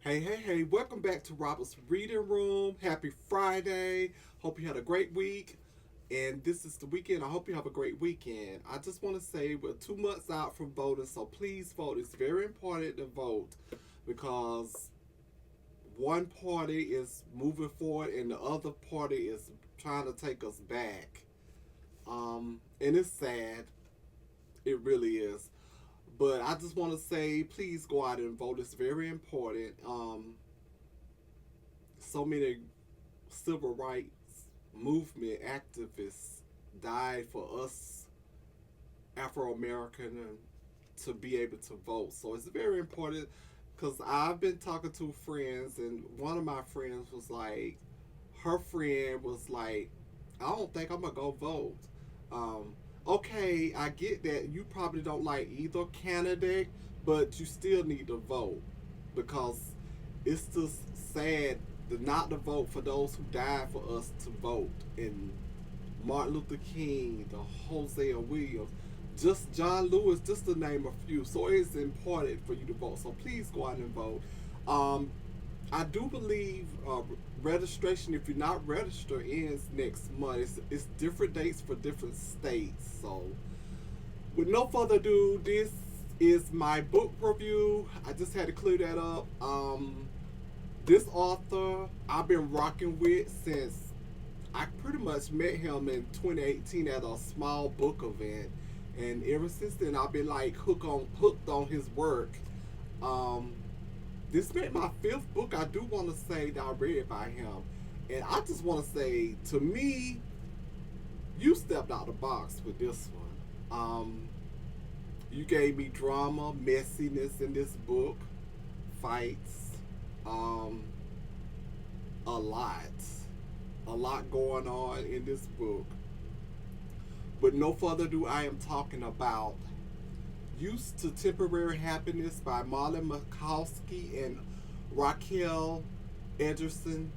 Hey, welcome back to Robert's Reading Room. Happy Friday. Hope you had a great week. And this is the weekend. I hope you have a great weekend. I just want to say we're 2 months out from voting, so please vote. It's very important to vote because one party is moving forward and the other party is trying to take us back. And it's sad. It really is. But I just want to say, please go out and vote. It's very important. So many civil rights movement activists died for us Afro American to be able to vote. So it's very important because I've been talking to friends, and one of my friends was like, her friend was like, I don't think I'm gonna go vote. Um, okay, I get that you probably don't like either candidate, but you still need to vote because it's just sad to not to vote for those who died for us to vote. And Martin Luther King, the Hosea Williams, just John Lewis, just to name a few. So it's important for you to vote. So please go out and vote. Um, I do believe registration, if you're not registered, ends next month. It's different dates for different states. So, with no further ado, this is my book review. I just had to clear that up. This author I've been rocking with since I pretty much met him in 2018 at a small book event, and ever since then I've been like hooked on his work. Um, this made my fifth book. I do want to say that I read by him, and I just want to say to me, you stepped out the box with this one. You gave me drama, messiness in this book, fights, um, a lot, a lot going on in this book. With no further ado, I am talking about Used to Temporary Happiness by Marlon McCaulsky and RaeQuel Edgerson.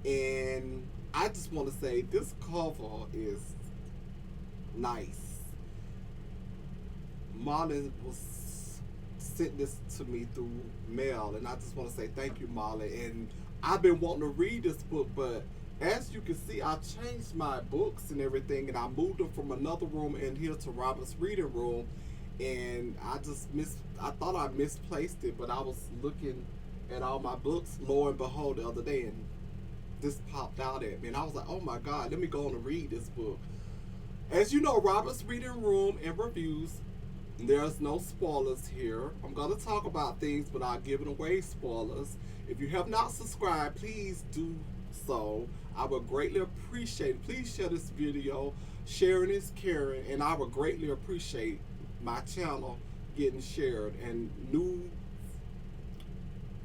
And I just want to say this cover is nice. Marlon was sent this to me through mail, and I just want to say thank you, Marlon. And I've been wanting to read this book, but as you can see, I changed my books and everything, and I moved them from another room in here to Robert's reading room. And I thought I misplaced it, but I was looking at all my books, lo and behold, the other day, and this popped out at me, and I was like, oh my god, let me go on and read this book. As you know, Robert's reading room and reviews, there's no spoilers here. I'm going to talk about things without giving away spoilers. If you have not subscribed, please do so. I would greatly appreciate it. Please share this video. Sharing is caring, and I would greatly appreciate my channel getting shared and new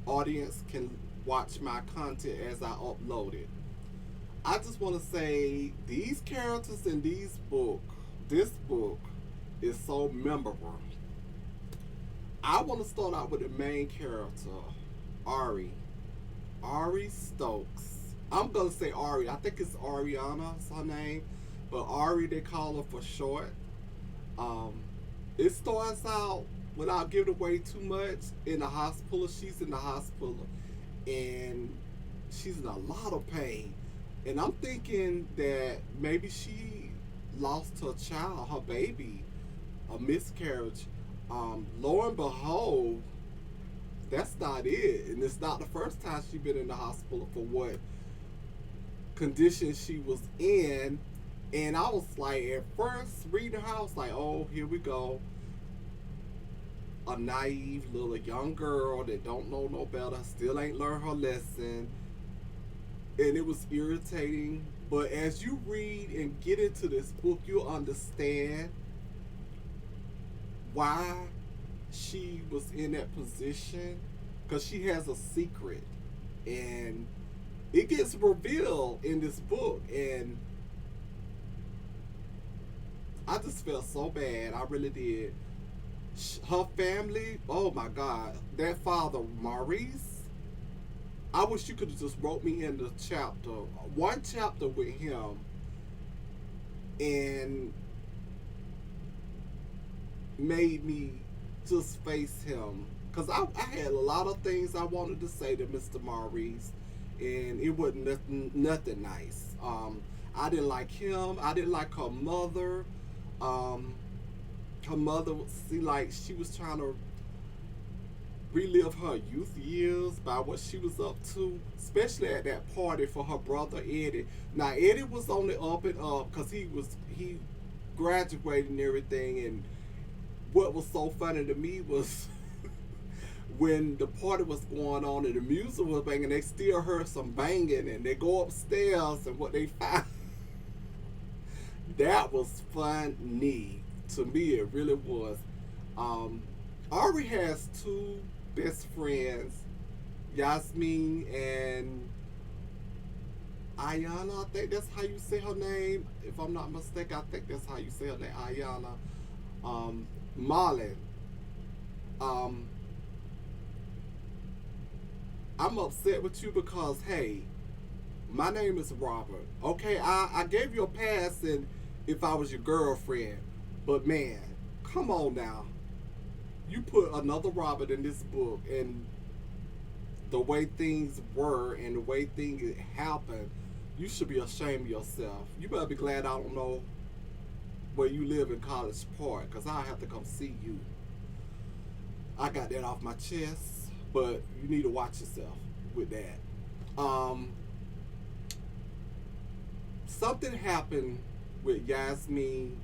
audience can watch my content as I upload it. I just want to say these characters in this book is so memorable. I want to start out with the main character, Ari. Ari Stokes. I'm gonna say Ari. I think it's Ariyanna's her name, but Ari they call her for short. Um, it starts out without giving away too much in the hospital. She's in the hospital and she's in a lot of pain. And I'm thinking that maybe she lost her child, her baby, a miscarriage. Lo and behold, that's not it. And it's not the first time she's been in the hospital for what condition she was in. And I was like, at first reading her, I was like, oh, here we go. A naive little young girl that don't know no better, still ain't learned her lesson. And it was irritating. But as you read and get into this book, you'll understand why she was in that position. Because she has a secret. And it gets revealed in this book. And I just felt so bad. I really did. Her family, oh my God. That father, Maurice, I wish you could have just wrote me in the chapter, one chapter with him, and made me just face him because I had a lot of things I wanted to say to Mr. Maurice, and it wasn't nothing nice. I didn't like him. I didn't like her mother. Um, Her mother seemed like she was trying to relive her youth years by what she was up to, especially at that party for her brother Eddie. Now Eddie was on the up and up because he graduated and everything. And what was so funny to me was when the party was going on and the music was banging, they still heard some banging, and they go upstairs and what they find. That was funny to me. It really was. Um, Ari has two best friends, Yasmin and Ayana. I think that's how you say her name. If I'm not mistaken, I think that's how you say her name, Ayana. Marlon. Um, I'm upset with you because hey, my name is Robert. Okay, I gave you a pass and if I was your girlfriend, but man, come on now. You put another Robert in this book, and the way things were and the way things happened, you should be ashamed of yourself. You better be glad I don't know where you live in College Park, because I'll have to come see you. I got that off my chest, but you need to watch yourself with that. Something happened with Yasmin.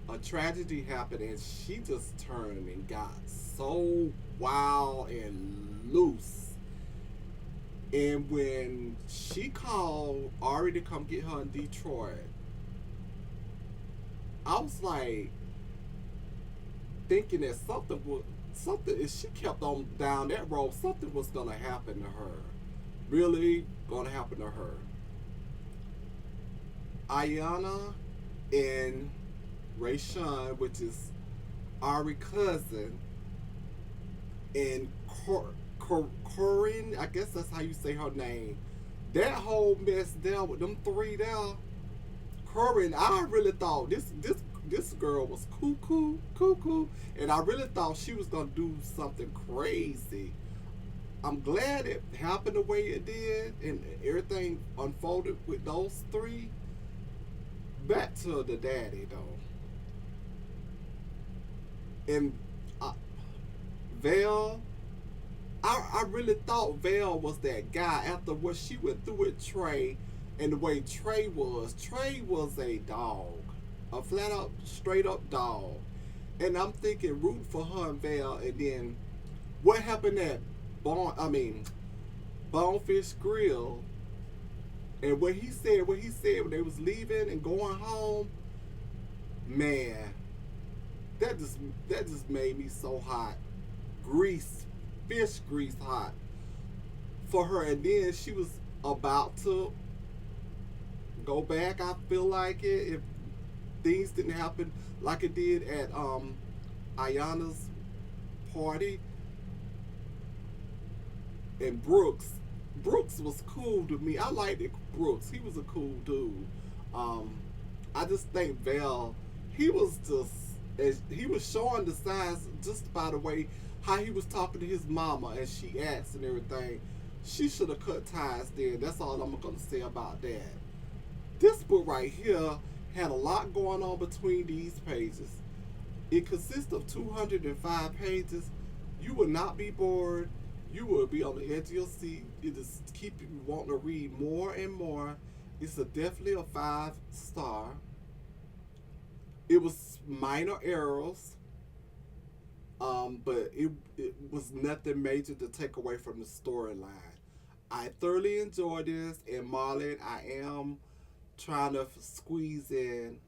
A tragedy happened, and she just turned and got so wild and loose. And when she called Ari to come get her in Detroit, I was like thinking that something if she kept on down that road, something was gonna happen to her. Really gonna happen to her. Ayana and Rayshawn, which is Ari's cousin, and Corinne, I guess that's how you say her name. That whole mess there with them three there, Corinne, I really thought this girl was cuckoo, and I really thought she was gonna do something crazy. I'm glad it happened the way it did, and everything unfolded with those three. Back to the daddy though, and Val. I really thought Val was that guy after what she went through with Trey and the way Trey was. Trey was a dog, a flat out, straight up dog. And I'm thinking root for her and Val. And then what happened at Bonefish Grill, and what he said when they was leaving and going home, man, that just made me so hot. Fish grease hot for her. And then she was about to go back, I feel like it, if things didn't happen like it did at Ayana's party. And Brooks was cool to me. I liked it. Brooks, he was a cool dude. I just think Val, he was showing the signs just by the way how he was talking to his mama and she asked and everything. She should have cut ties then. That's all I'm gonna say about that. This book right here had a lot going on between these pages. It consists of 205 pages. You will not be bored. You will be on the edge of your seat. It is keep you wanting to read more and more. It's definitely a 5-star. It was minor errors, but it was nothing major to take away from the storyline. I thoroughly enjoyed this, and Marlon, I am trying to squeeze in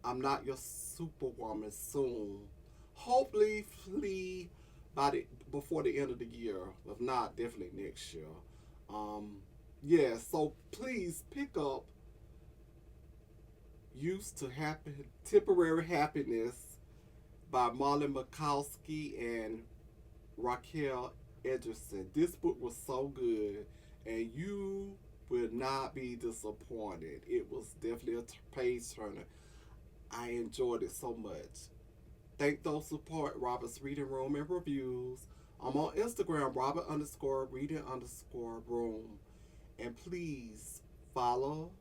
I'm Not Your Superwoman soon. Hopefully, before the end of the year. If not, definitely next year. Yeah, so please pick up Used to Happen Temporary Happiness by Marlon McCaulsky and RaeQuel Edgerson. This book was so good, and you will not be disappointed. It was definitely a page turner. I enjoyed it so much. Thank those support Robert's Reading Room and Reviews I'm on Instagram, Robert underscore reading underscore room. And please follow,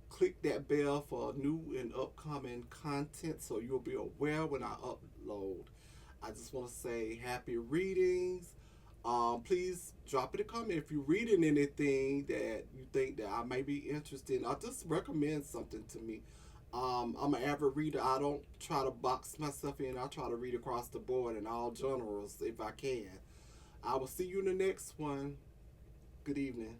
click that bell for new and upcoming content so you'll be aware when I upload. I just want to say happy readings. Please drop it a comment if you're reading anything that you think that I may be interested in. I'll just recommend something to me. I'm an avid reader. I don't try to box myself in. I try to read across the board in all genres if I can. I will see you in the next one. Good evening.